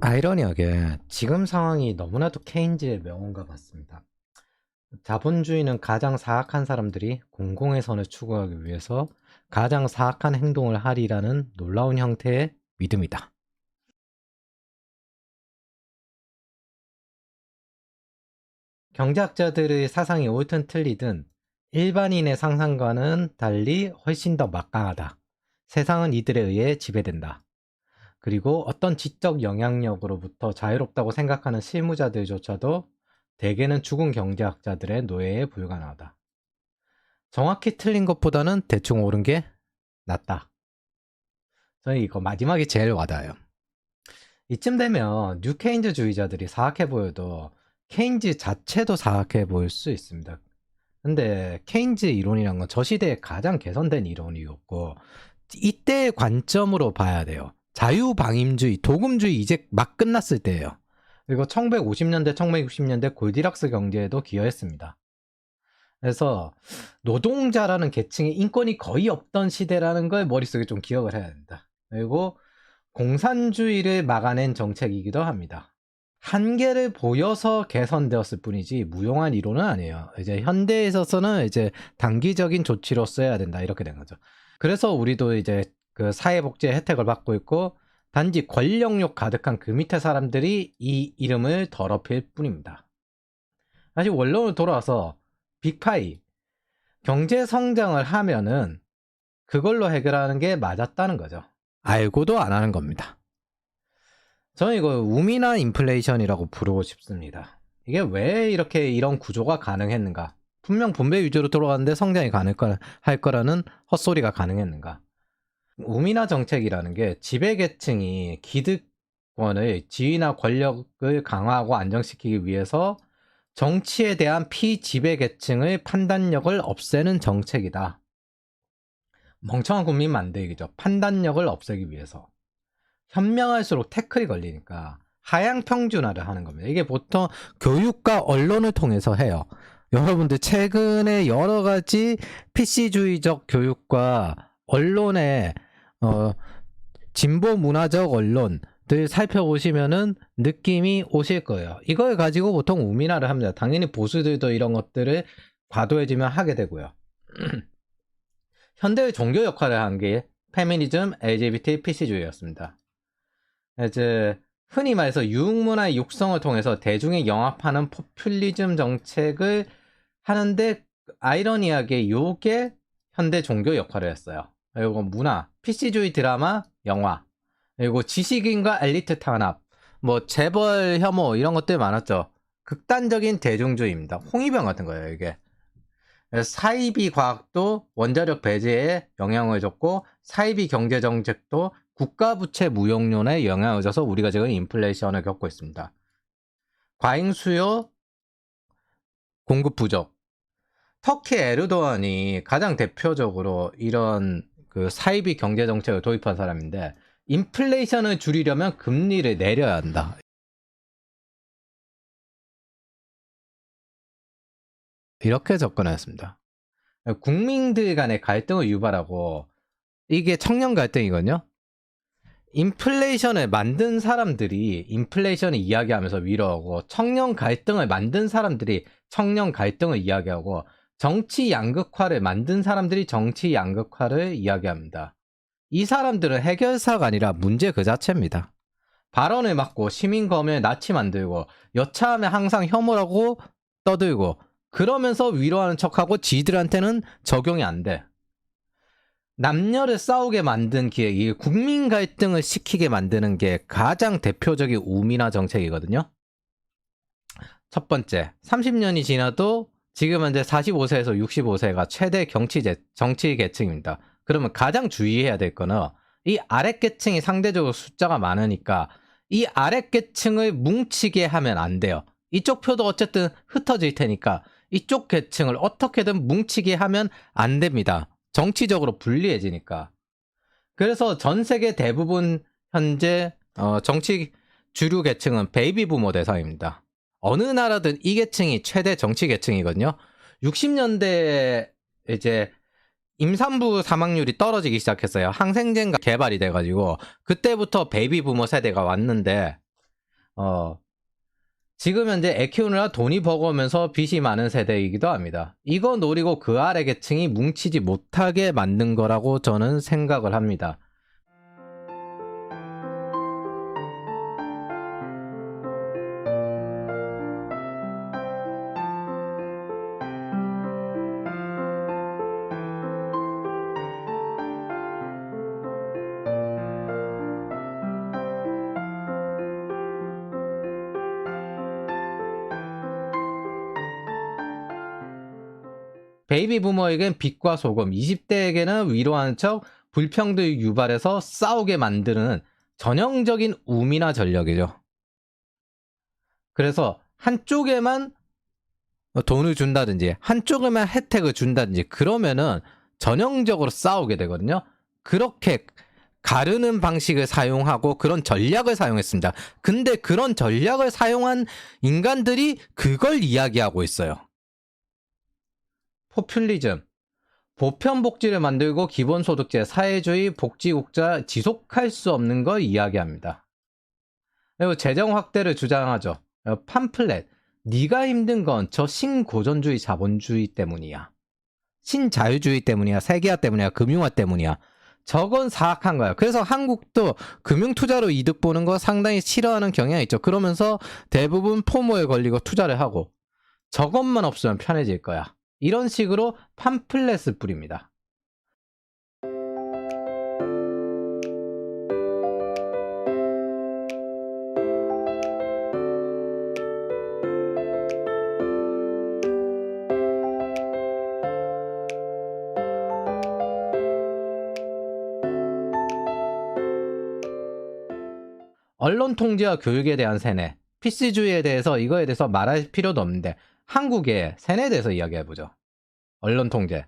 아이러니하게 지금 상황이 너무나도 케인즈의 명언과 같습니다. 자본주의는 가장 사악한 사람들이 공공의 선을 추구하기 위해서 가장 사악한 행동을 하리라는 놀라운 형태의 믿음이다. 경제학자들의 사상이 옳든 틀리든 일반인의 상상과는 달리 훨씬 더 막강하다. 세상은 이들에 의해 지배된다. 그리고 어떤 지적 영향력으로부터 자유롭다고 생각하는 실무자들조차도 대개는 죽은 경제학자들의 노예에 불과하다. 정확히 틀린 것보다는 대충 옳은 게 낫다. 저는 이거 마지막이 제일 와닿아요. 이쯤 되면 뉴 케인즈주의자들이 사악해 보여도 케인즈 자체도 사악해 보일 수 있습니다. 근데 케인즈 이론이란 건 저 시대에 가장 개선된 이론이었고 이때의 관점으로 봐야 돼요. 자유방임주의, 도금주의 이제 막 끝났을 때예요. 그리고 1950년대, 1960년대 골디락스 경제에도 기여했습니다. 그래서 노동자라는 계층의 인권이 거의 없던 시대라는 걸 머릿속에 좀 기억을 해야 된다. 그리고 공산주의를 막아낸 정책이기도 합니다. 한계를 보여서 개선되었을 뿐이지 무용한 이론은 아니에요. 이제 현대에 있어서는 이제 단기적인 조치로 써야 된다 이렇게 된 거죠. 그래서 우리도 이제 그 사회복지의 혜택을 받고 있고 단지 권력욕 가득한 그 밑에 사람들이 이 이름을 더럽힐 뿐입니다. 다시 원론으로 돌아와서 빅파이 경제 성장을 하면은 그걸로 해결하는 게 맞았다는 거죠. 알고도 안 하는 겁니다. 저는 이거 우미나 인플레이션이라고 부르고 싶습니다. 이게 왜 이렇게 이런 구조가 가능했는가? 분명 분배 위주로 돌아가는데 성장이 할 거라는 헛소리가 가능했는가? 우미나 정책이라는 게 지배계층이 기득권의 지위나 권력을 강화하고 안정시키기 위해서 정치에 대한 피지배계층의 판단력을 없애는 정책이다. 멍청한 국민 만들기죠. 판단력을 없애기 위해서. 현명할수록 태클이 걸리니까 하향 평준화를 하는 겁니다. 이게 보통 교육과 언론을 통해서 해요. 여러분들 최근에 여러 가지 PC주의적 교육과 언론의 진보 문화적 언론들 살펴보시면은 느낌이 오실 거예요. 이걸 가지고 보통 우민화를 합니다. 당연히 보수들도 이런 것들을 과도해지면 하게 되고요. 현대의 종교 역할을 한 게 페미니즘, LGBT, PC주의였습니다. 이제 흔히 말해서 유흥문화의 육성을 통해서 대중에 영합하는 포퓰리즘 정책을 하는데 아이러니하게 요게 현대 종교 역할을 했어요. 그리고 문화, PC주의 드라마, 영화, 그리고 지식인과 엘리트 탄압, 뭐 재벌 혐오 이런 것들 많았죠. 극단적인 대중주의입니다. 홍위병 같은 거예요, 이게. 사이비 과학도 원자력 배제에 영향을 줬고 사이비 경제 정책도 국가 부채 무용론에 영향을 줘서 우리가 지금 인플레이션을 겪고 있습니다. 과잉 수요, 공급 부족. 터키 에르도안이 가장 대표적으로 이런 그 사이비 경제 정책을 도입한 사람인데 인플레이션을 줄이려면 금리를 내려야 한다. 이렇게 접근했습니다. 국민들 간의 갈등을 유발하고 이게 청년 갈등이거든요. 인플레이션을 만든 사람들이 인플레이션을 이야기하면서 위로하고 청년 갈등을 만든 사람들이 청년 갈등을 이야기하고 정치 양극화를 만든 사람들이 정치 양극화를 이야기합니다. 이 사람들은 해결사가 아니라 문제 그 자체입니다. 발언을 막고 시민검을 나치 만들고 여차하면 항상 혐오라고 떠들고 그러면서 위로하는 척하고 지들한테는 적용이 안 돼. 남녀를 싸우게 만든 기획이 국민 갈등을 시키게 만드는 게 가장 대표적인 우민화 정책이거든요. 첫 번째, 30년이 지나도 지금 현재 45세에서 65세가 최대 정치 계층입니다. 그러면 가장 주의해야 될 거는 이 아랫계층이 상대적으로 숫자가 많으니까 이 아랫계층을 뭉치게 하면 안 돼요. 이쪽 표도 어쨌든 흩어질 테니까 이쪽 계층을 어떻게든 뭉치게 하면 안 됩니다. 정치적으로 불리해지니까. 그래서 전 세계 대부분 현재 정치 주류 계층은 베이비 부모 대상입니다. 어느 나라든 이 계층이 최대 정치 계층이거든요. 60년대 이제 임산부 사망률이 떨어지기 시작했어요. 항생제가 개발이 돼가지고 그때부터 베이비 부모 세대가 왔는데 지금 현재 애 키우느라 돈이 버거우면서 빚이 많은 세대이기도 합니다. 이거 노리고 그 아래 계층이 뭉치지 못하게 만든 거라고 저는 생각을 합니다. 베이비 부머에겐 빛과 소금, 20대에게는 위로하는 척 불평등을 유발해서 싸우게 만드는 전형적인 우미나 전략이죠. 그래서 한쪽에만 돈을 준다든지 한쪽에만 혜택을 준다든지 그러면은 전형적으로 싸우게 되거든요. 그렇게 가르는 방식을 사용하고 그런 전략을 사용했습니다. 근데 그런 전략을 사용한 인간들이 그걸 이야기하고 있어요. 포퓰리즘, 보편복지를 만들고 기본소득제, 사회주의, 복지국가 지속할 수 없는 걸 이야기합니다. 그리고 재정 확대를 주장하죠. 팜플렛, 네가 힘든 건 저 신고전주의 자본주의 때문이야. 신자유주의 때문이야. 세계화 때문이야. 금융화 때문이야. 저건 사악한 거야. 그래서 한국도 금융투자로 이득 보는 거 상당히 싫어하는 경향이 있죠. 그러면서 대부분 포모에 걸리고 투자를 하고 저것만 없으면 편해질 거야. 이런 식으로 팜플렛을 뿌립니다. 언론 통제와 교육에 대한 세뇌, PC주의에 대해서 이거에 대해서 말할 필요도 없는데 한국의 세뇌에 대해서 이야기해보죠. 언론 통제,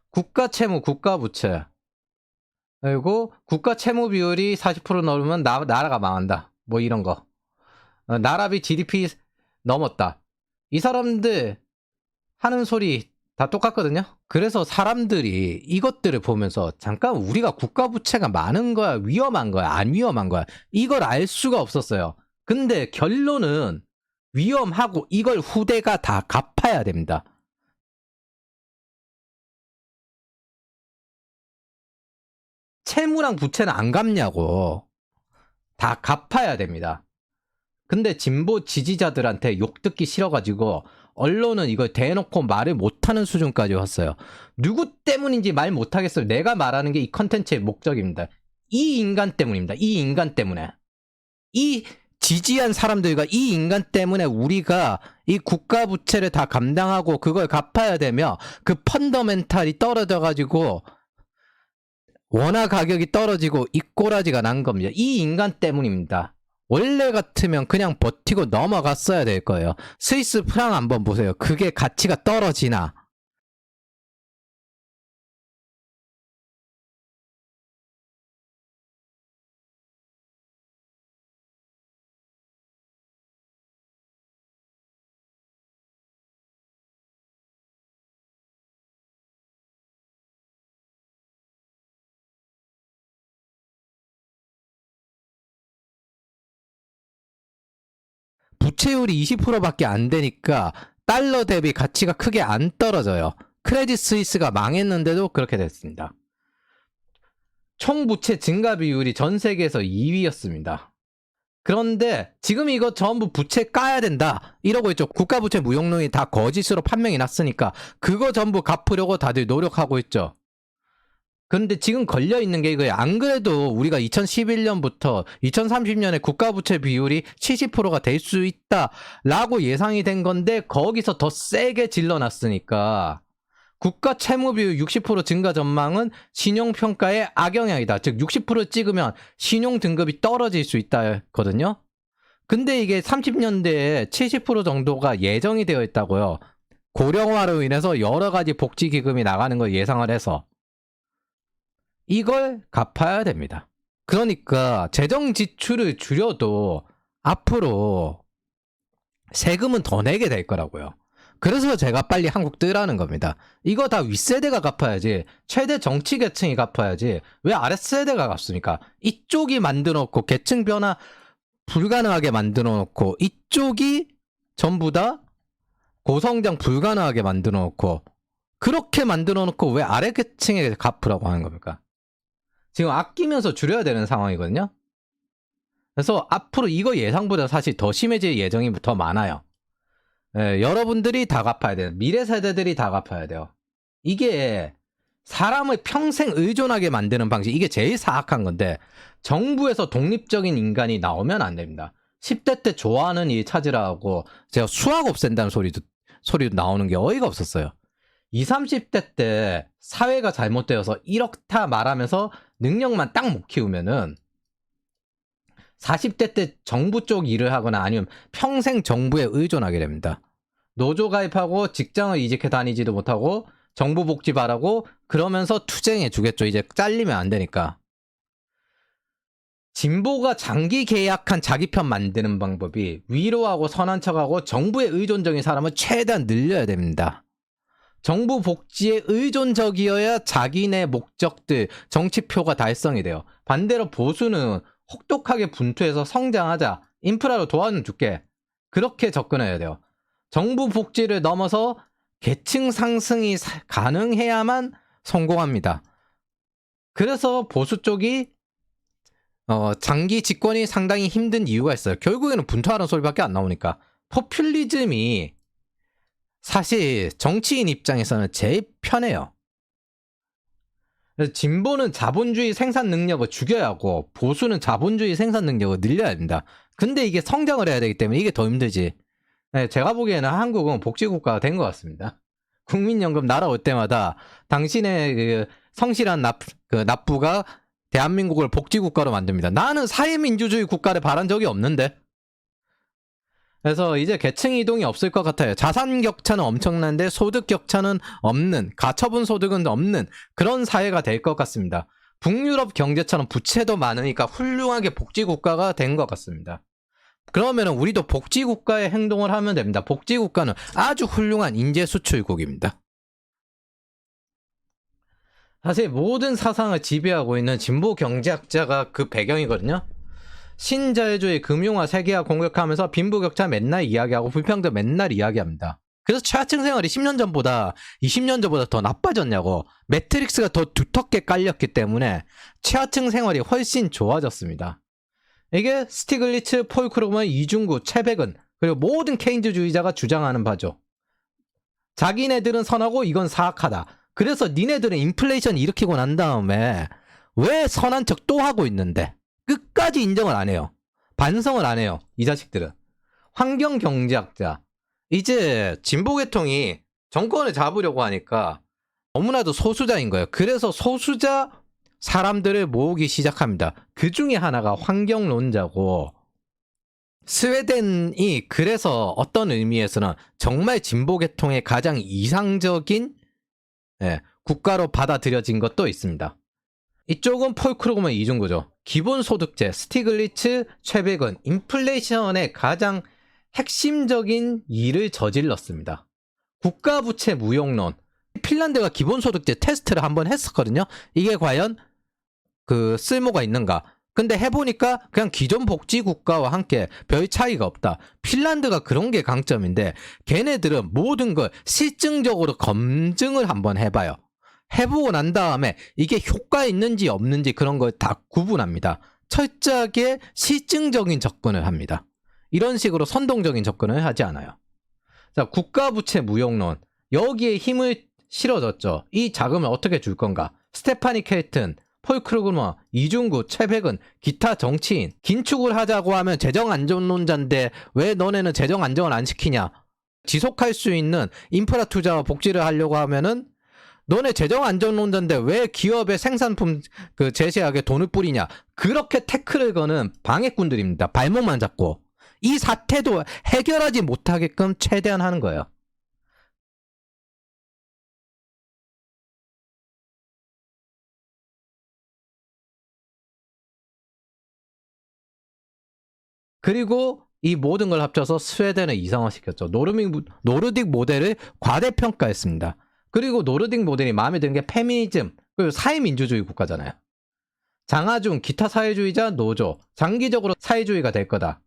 국가 채무, 국가 부채, 그리고 국가 채무 비율이 40% 넘으면 나라가 망한다. 뭐 이런 거. 나라비 GDP 넘었다. 이 사람들 하는 소리 다 똑같거든요. 그래서 사람들이 이것들을 보면서 잠깐 우리가 국가 부채가 많은 거야, 위험한 거야, 안 위험한 거야, 이걸 알 수가 없었어요. 근데 결론은 위험하고 이걸 후대가 다 갚아야 됩니다. 채무랑 부채는 안 갚냐고. 다 갚아야 됩니다. 근데 진보 지지자들한테 욕 듣기 싫어가지고 언론은 이걸 대놓고 말을 못하는 수준까지 왔어요. 누구 때문인지 말 못하겠어요. 내가 말하는 게 이 컨텐츠의 목적입니다. 이 인간 때문입니다. 이 인간 때문에. 이 지지한 사람들과 이 인간 때문에 우리가 이 국가 부채를 다 감당하고 그걸 갚아야 되며 그 펀더멘탈이 떨어져가지고 원화 가격이 떨어지고 이 꼬라지가 난 겁니다. 이 인간 때문입니다. 원래 같으면 그냥 버티고 넘어갔어야 될 거예요. 스위스 프랑 한번 보세요. 그게 가치가 떨어지나. 부채율이 20%밖에 안 되니까 달러 대비 가치가 크게 안 떨어져요. 크레딧 스위스가 망했는데도 그렇게 됐습니다. 총 부채 증가 비율이 전 세계에서 2위였습니다. 그런데 지금 이거 전부 부채 까야 된다 이러고 있죠. 국가 부채 무용론이 다 거짓으로 판명이 났으니까 그거 전부 갚으려고 다들 노력하고 있죠. 그런데 지금 걸려있는 게 이거예요. 안 그래도 우리가 2011년부터 2030년에 국가부채 비율이 70%가 될 수 있다라고 예상이 된 건데 거기서 더 세게 질러놨으니까 국가 채무 비율 60% 증가 전망은 신용평가의 악영향이다. 즉 60% 찍으면 신용 등급이 떨어질 수 있다거든요. 근데 이게 30년대에 70% 정도가 예정이 되어 있다고요. 고령화로 인해서 여러 가지 복지기금이 나가는 걸 예상을 해서 이걸 갚아야 됩니다. 그러니까 재정 지출을 줄여도 앞으로 세금은 더 내게 될 거라고요. 그래서 제가 빨리 한국 뜨라는 겁니다. 이거 다 윗세대가 갚아야지, 최대 정치 계층이 갚아야지 왜 아랫세대가 갚습니까? 이쪽이 만들어놓고 계층 변화 불가능하게 만들어 놓고 이쪽이 전부 다 고성장 불가능하게 만들어 놓고 그렇게 만들어 놓고 왜 아래 계층에 갚으라고 하는 겁니까? 지금 아끼면서 줄여야 되는 상황이거든요. 그래서 앞으로 이거 예상보다 사실 더 심해질 예정이 더 많아요. 예, 여러분들이 다 갚아야 돼요. 미래 세대들이 다 갚아야 돼요. 이게 사람을 평생 의존하게 만드는 방식, 이게 제일 사악한 건데 정부에서 독립적인 인간이 나오면 안 됩니다. 10대 때 좋아하는 일 찾으라고 제가 수학 없앤다는 소리도 나오는 게 어이가 없었어요. 20, 30대 때 사회가 잘못되어서 이렇다 말하면서 능력만 딱 못 키우면은 40대 때 정부 쪽 일을 하거나 아니면 평생 정부에 의존하게 됩니다. 노조 가입하고 직장을 이직해 다니지도 못하고 정부 복지 바라고 그러면서 투쟁해 주겠죠. 이제 잘리면 안 되니까. 진보가 장기 계약한 자기 편 만드는 방법이 위로하고 선한 척하고 정부에 의존적인 사람을 최대한 늘려야 됩니다. 정부 복지에 의존적이어야 자기네 목적들, 정치표가 달성이 돼요. 반대로 보수는 혹독하게 분투해서 성장하자, 인프라로 도와줄게, 그렇게 접근해야 돼요. 정부 복지를 넘어서 계층 상승이 가능해야만 성공합니다. 그래서 보수 쪽이 장기 집권이 상당히 힘든 이유가 있어요. 결국에는 분투하는 소리밖에 안 나오니까. 포퓰리즘이 사실 정치인 입장에서는 제일 편해요. 진보는 자본주의 생산 능력을 죽여야 하고 보수는 자본주의 생산 능력을 늘려야 됩니다. 근데 이게 성장을 해야 되기 때문에 이게 더 힘들지. 네, 제가 보기에는 한국은 복지국가가 된 것 같습니다. 국민연금 날아올 때마다 당신의 그 성실한 납부가 대한민국을 복지국가로 만듭니다. 나는 사회민주주의 국가를 바란 적이 없는데. 그래서 이제 계층 이동이 없을 것 같아요. 자산 격차는 엄청난데 소득 격차는 없는, 가처분 소득은 없는 그런 사회가 될 것 같습니다. 북유럽 경제처럼 부채도 많으니까 훌륭하게 복지국가가 된 것 같습니다. 그러면 우리도 복지국가의 행동을 하면 됩니다. 복지국가는 아주 훌륭한 인재수출국입니다. 사실 모든 사상을 지배하고 있는 진보 경제학자가 그 배경이거든요. 신자유주의, 금융화, 세계화 공격하면서 빈부격차 맨날 이야기하고 불평등 맨날 이야기합니다. 그래서 최하층 생활이 10년 전보다 20년 전보다 더 나빠졌냐고. 매트릭스가 더 두텁게 깔렸기 때문에 최하층 생활이 훨씬 좋아졌습니다. 이게 스티글리츠, 폴 크루먼, 이중구, 채백은 그리고 모든 케인즈주의자가 주장하는 바죠. 자기네들은 선하고 이건 사악하다. 그래서 니네들은 인플레이션 일으키고 난 다음에 왜 선한 척 또 하고 있는데 끝까지 인정을 안 해요. 반성을 안 해요. 이 자식들은. 환경경제학자. 이제 진보계통이 정권을 잡으려고 하니까 너무나도 소수자인 거예요. 그래서 소수자 사람들을 모으기 시작합니다. 그 중에 하나가 환경론자고, 스웨덴이 그래서 어떤 의미에서는 정말 진보계통의 가장 이상적인 국가로 받아들여진 것도 있습니다. 이쪽은 폴 크루먼 이중구죠. 기본소득제, 스티글리츠, 최백은 인플레이션의 가장 핵심적인 일을 저질렀습니다. 국가부채 무용론. 핀란드가 기본소득제 테스트를 한번 했었거든요. 이게 과연 그 쓸모가 있는가? 근데 해보니까 그냥 기존 복지국가와 함께 별 차이가 없다. 핀란드가 그런 게 강점인데 걔네들은 모든 걸 실증적으로 검증을 한번 해봐요. 해보고 난 다음에 이게 효과 있는지 없는지 그런 걸 다 구분합니다. 철저하게 실증적인 접근을 합니다. 이런 식으로 선동적인 접근을 하지 않아요. 자, 국가부채 무용론. 여기에 힘을 실어줬죠. 이 자금을 어떻게 줄 건가? 스테파니 켈튼, 폴 크루그먼, 이중구, 최백은, 기타 정치인. 긴축을 하자고 하면 재정안전론자인데 왜 너네는 재정안정을 안 시키냐? 지속할 수 있는 인프라 투자와 복지를 하려고 하면은 너네 재정안전론자인데 왜 기업의 생산품 제시하게 돈을 뿌리냐? 그렇게 태클을 거는 방해꾼들입니다. 발목만 잡고. 이 사태도 해결하지 못하게끔 최대한 하는 거예요. 그리고 이 모든 걸 합쳐서 스웨덴을 이상화시켰죠. 노르딕 모델을 과대평가했습니다. 그리고 노르딕 모델이 마음에 드는 게 페미니즘, 그리고 사회민주주의 국가잖아요. 장하중, 기타 사회주의자, 노조, 장기적으로 사회주의가 될 거다.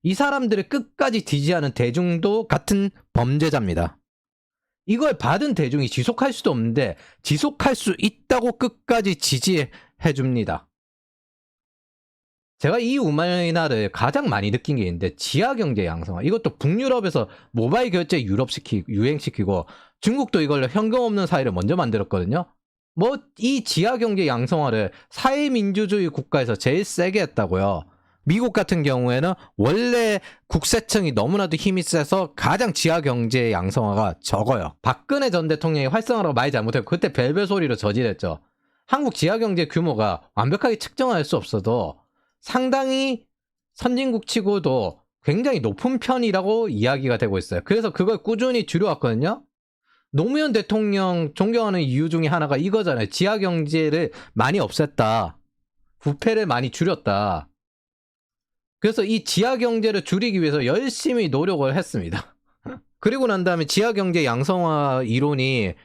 이 사람들을 끝까지 지지하는 대중도 같은 범죄자입니다. 이걸 받은 대중이 지속할 수도 없는데 지속할 수 있다고 끝까지 지지해 줍니다. 제가 이 우마이나를 가장 많이 느낀 게 있는데 지하경제 양성화. 이것도 북유럽에서 모바일 결제 유행시키고 중국도 이걸로 현금 없는 사회를 먼저 만들었거든요. 뭐 이 지하경제 양성화를 사회민주주의 국가에서 제일 세게 했다고요. 미국 같은 경우에는 원래 국세청이 너무나도 힘이 세서 가장 지하경제 양성화가 적어요. 박근혜 전 대통령이 활성화라고 말 잘못했고 그때 벨벨 소리로 저질했죠. 한국 지하경제 규모가 완벽하게 측정할 수 없어도 상당히 선진국 치고도 굉장히 높은 편이라고 이야기가 되고 있어요. 그래서 그걸 꾸준히 줄여왔거든요. 노무현 대통령 존경하는 이유 중에 하나가 이거잖아요. 지하경제를 많이 없앴다. 부패를 많이 줄였다. 그래서 이 지하경제를 줄이기 위해서 열심히 노력을 했습니다. 그리고 난 다음에 지하경제 양성화 이론이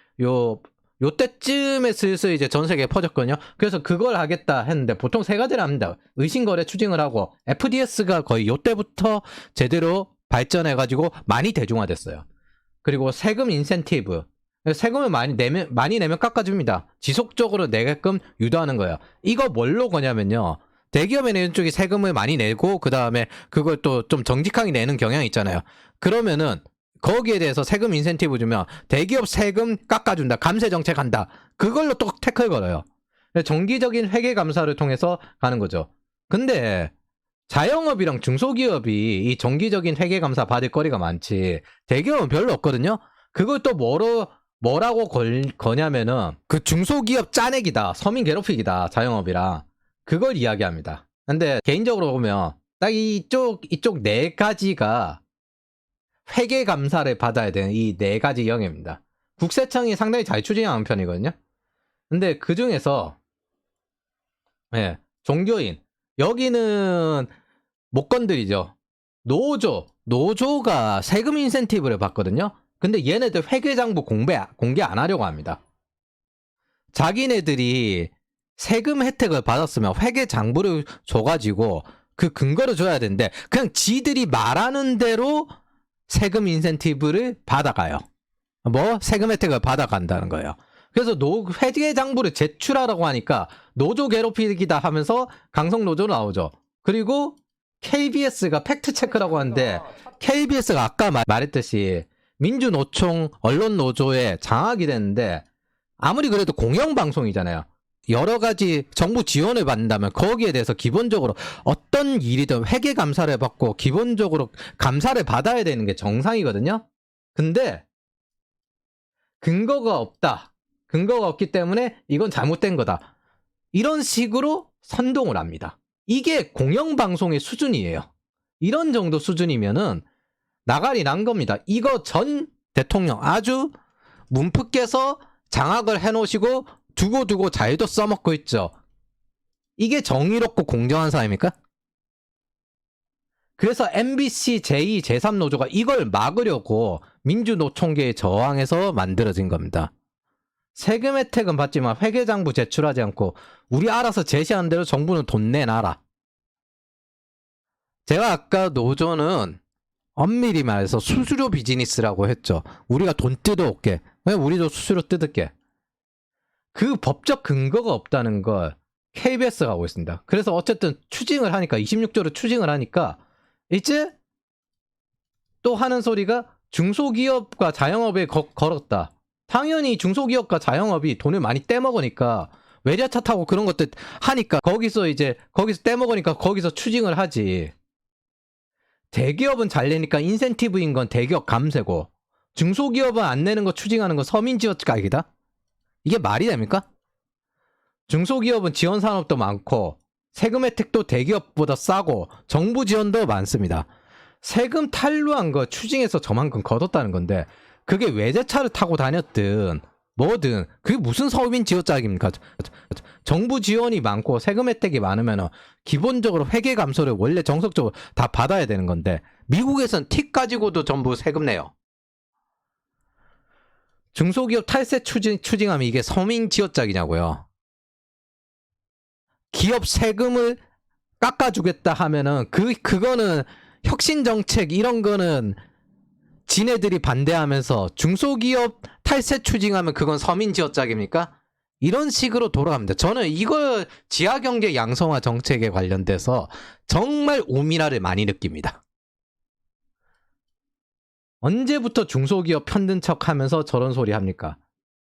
요때쯤에 슬슬 이제 전 세계에 퍼졌거든요. 그래서 그걸 하겠다 했는데 보통 세 가지를 합니다. 의신거래 추징을 하고 FDS가 거의 요때부터 제대로 발전해가지고 많이 대중화됐어요. 그리고 세금 인센티브. 세금을 많이 내면 깎아줍니다. 지속적으로 내게끔 유도하는 거예요. 이거 뭘로 거냐면요. 대기업에 내는 쪽이 세금을 많이 내고 그 다음에 그걸 또 좀 정직하게 내는 경향이 있잖아요. 그러면은 거기에 대해서 세금 인센티브 주면 대기업 세금 깎아준다. 감세 정책 한다. 그걸로 또 태클 걸어요. 정기적인 회계 감사를 통해서 가는 거죠. 근데 자영업이랑 중소기업이 이 정기적인 회계 감사 받을 거리가 많지 대기업은 별로 없거든요. 그걸 또 뭐라고 거냐면은 그 중소기업 짜내기다. 서민 괴롭히기다. 자영업이랑. 그걸 이야기합니다. 근데 개인적으로 보면 딱 이쪽 네 가지가 회계 감사를 받아야 되는 이 네 가지 영역입니다. 국세청이 상당히 잘 추진하는 편이거든요. 근데 그 중에서 종교인 여기는 못 건드리죠. 노조가 세금 인센티브를 받거든요. 근데 얘네들 회계장부 공개 안 하려고 합니다. 자기네들이 세금 혜택을 받았으면 회계장부를 줘가지고 그 근거를 줘야 되는데 그냥 지들이 말하는 대로 세금 인센티브를 받아가요. 뭐 세금 혜택을 받아간다는 거예요. 그래서 회계장부를 제출하라고 하니까 노조 괴롭히기다 하면서 강성노조 나오죠. 그리고 KBS가 팩트체크라고 하는데 KBS가 아까 말했듯이 민주노총 언론노조에 장악이 됐는데 아무리 그래도 공영방송이잖아요. 여러 가지 정부 지원을 받는다면 거기에 대해서 기본적으로 어떤 일이든 회계 감사를 받고 기본적으로 감사를 받아야 되는 게 정상이거든요. 근데 근거가 없다. 근거가 없기 때문에 이건 잘못된 거다. 이런 식으로 선동을 합니다. 이게 공영방송의 수준이에요. 이런 정도 수준이면은 나가리 난 겁니다. 이거 전 대통령 아주 문프께서 장악을 해놓으시고 두고 잘도 써먹고 있죠. 이게 정의롭고 공정한 사회입니까? 그래서 MBC 제2, 제3노조가 이걸 막으려고 민주노총계에 저항해서 만들어진 겁니다. 세금 혜택은 받지만 회계장부 제출하지 않고 우리 알아서 제시하는 대로 정부는 돈 내놔라. 제가 아까 노조는 엄밀히 말해서 수수료 비즈니스라고 했죠. 우리가 돈 뜯어올게. 우리도 수수료 뜯을게. 그 법적 근거가 없다는 걸 KBS가 하고 있습니다. 그래서 어쨌든 추징을 하니까 26조를 추징을 하니까 이제 또 하는 소리가 중소기업과 자영업에 걸었다. 당연히 중소기업과 자영업이 돈을 많이 떼먹으니까 외제차 타고 그런 것들 하니까 거기서 떼먹으니까 거기서 추징을 하지. 대기업은 잘 내니까 인센티브인 건 대기업 감세고 중소기업은 안 내는 거 추징하는 건 서민지원 가격이다? 이게 말이 됩니까? 중소기업은 지원 산업도 많고 세금 혜택도 대기업보다 싸고 정부 지원도 많습니다. 세금 탈루한 거 추징해서 저만큼 걷었다는 건데 그게 외제차를 타고 다녔든 뭐든 그게 무슨 서민 지원짝입니까? 정부 지원이 많고 세금 혜택이 많으면 기본적으로 회계 감소를 원래 정석적으로 다 받아야 되는 건데 미국에선 팁 가지고도 전부 세금 내요. 중소기업 탈세 추징하면 이게 서민 지원짝이냐고요. 기업 세금을 깎아주겠다 하면은 그거는 혁신 정책 이런 거는 지네들이 반대하면서 중소기업 탈세 추징하면 그건 서민 지원짝입니까? 이런 식으로 돌아갑니다. 저는 이거 지하경제 양성화 정책에 관련돼서 정말 오미라를 많이 느낍니다. 언제부터 중소기업 편든 척 하면서 저런 소리 합니까?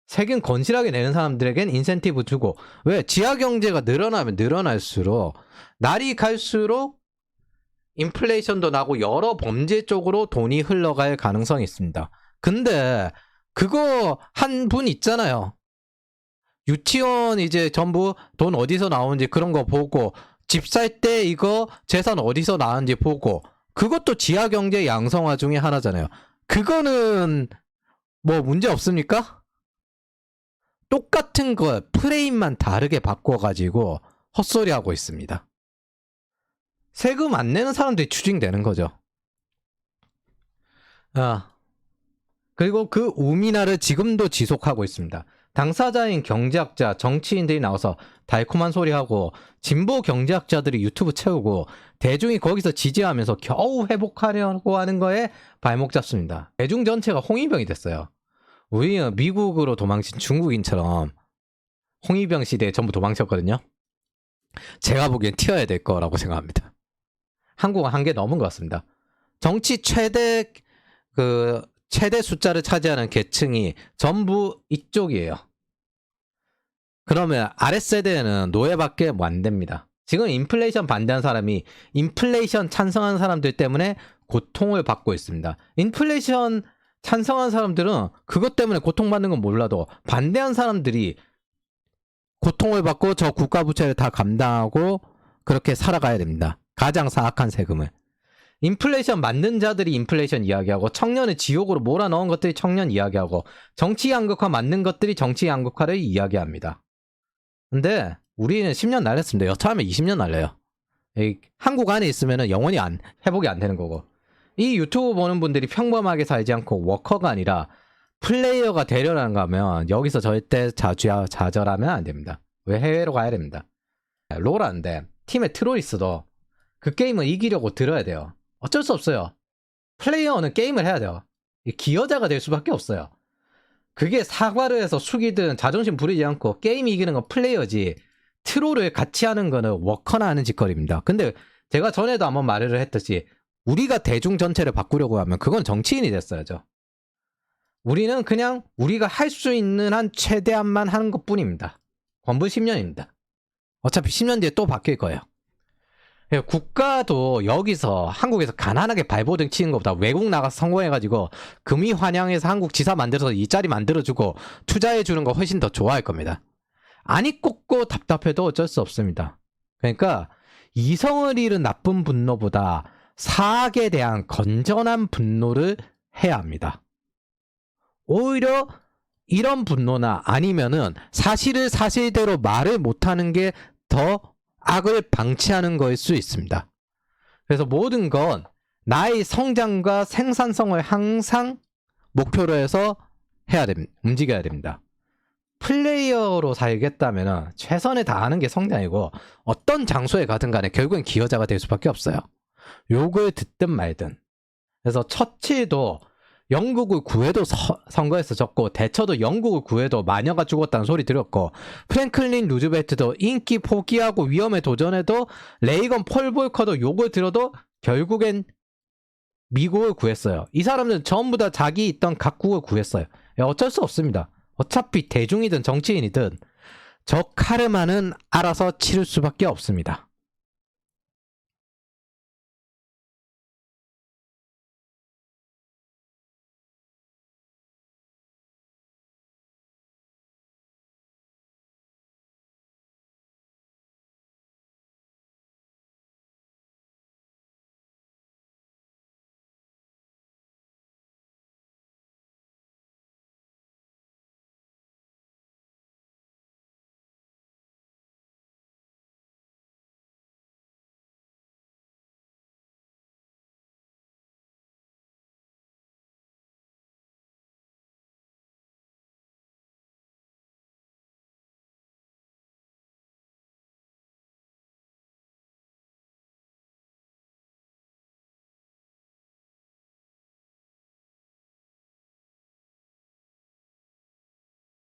세금 건실하게 내는 사람들에겐 인센티브 주고, 왜? 지하경제가 늘어나면 늘어날수록 날이 갈수록 인플레이션도 나고 여러 범죄 쪽으로 돈이 흘러갈 가능성이 있습니다. 근데 그거 한 분 있잖아요. 유치원 이제 전부 돈 어디서 나오는지 그런 거 보고, 집 살 때 이거 재산 어디서 나왔는지 보고, 그것도 지하경제 양성화 중에 하나잖아요. 그거는 뭐 문제 없습니까? 똑같은 거 프레임만 다르게 바꿔가지고 헛소리하고 있습니다. 세금 안 내는 사람들이 추징되는 거죠. 그리고 그 우미나를 지금도 지속하고 있습니다. 당사자인 경제학자, 정치인들이 나와서 달콤한 소리하고 진보 경제학자들이 유튜브 채우고 대중이 거기서 지지하면서 겨우 회복하려고 하는 거에 발목 잡습니다. 대중 전체가 홍위병이 됐어요. 우리는 미국으로 도망친 중국인처럼 홍위병 시대에 전부 도망쳤거든요. 제가 보기엔 튀어야 될 거라고 생각합니다. 한국은 한계 넘은 것 같습니다. 정치 최대 숫자를 차지하는 계층이 전부 이쪽이에요. 그러면 아랫세대는 노예밖에 안 됩니다. 지금 인플레이션 반대한 사람이 인플레이션 찬성하는 사람들 때문에 고통을 받고 있습니다. 인플레이션 찬성한 사람들은 그것 때문에 고통받는 건 몰라도 반대한 사람들이 고통을 받고 저 국가 부채를 다 감당하고 그렇게 살아가야 됩니다. 가장 사악한 세금을. 인플레이션 만든 자들이 인플레이션 이야기하고, 청년을 지옥으로 몰아넣은 것들이 청년 이야기하고, 정치 양극화 만든 것들이 정치 양극화를 이야기합니다. 근데 우리는 10년 날렸습니다. 여차하면 20년 날려요. 한국 안에 있으면 영원히 회복이 안 되는 거고, 이 유튜브 보는 분들이 평범하게 살지 않고 워커가 아니라 플레이어가 되려는 거면 여기서 절대 좌절하면 안 됩니다. 왜? 해외로 가야 됩니다. 롤하는데 팀에 트롤 있어도 그 게임을 이기려고 들어야 돼요. 어쩔 수 없어요. 플레이어는 게임을 해야 돼요. 기여자가 될 수밖에 없어요. 그게 사과를 해서 숙이든 자존심 부리지 않고 게임 이기는 건 플레이어지, 트롤을 같이 하는 거는 워커나 하는 짓거리입니다. 근데 제가 전에도 한번 말을 했듯이 우리가 대중 전체를 바꾸려고 하면 그건 정치인이 됐어야죠. 우리는 그냥 우리가 할 수 있는 한 최대한만 하는 것 뿐입니다. 권부 10년입니다. 어차피 10년 뒤에 또 바뀔 거예요. 국가도 여기서 한국에서 가난하게 발버둥 치는 것보다 외국 나가서 성공해가지고 금이 환영해서 한국 지사 만들어서 일자리 만들어주고 투자해주는 거 훨씬 더 좋아할 겁니다. 아니 꽂고 답답해도 어쩔 수 없습니다. 그러니까 이성을 잃은 나쁜 분노보다 사악에 대한 건전한 분노를 해야 합니다. 오히려 이런 분노나 아니면은 사실을 사실대로 말을 못하는 게 더 악을 방치하는 거일 수 있습니다. 그래서 모든 건 나의 성장과 생산성을 항상 목표로 해서 움직여야 됩니다. 플레이어로 살겠다면 최선을 다하는 게 성장이고, 어떤 장소에 가든 간에 결국엔 기여자가 될 수밖에 없어요. 욕을 듣든 말든. 그래서 처칠도 영국을 구해도 선거에서 졌고, 대처도 영국을 구해도 마녀가 죽었다는 소리 들었고, 프랭클린 루즈벨트도 인기 포기하고 위험에 도전해도, 레이건 폴 볼커도 욕을 들어도 결국엔 미국을 구했어요. 이 사람들은 전부 다 자기 있던 각국을 구했어요. 어쩔 수 없습니다. 어차피 대중이든 정치인이든 저 카르마는 알아서 치를 수밖에 없습니다.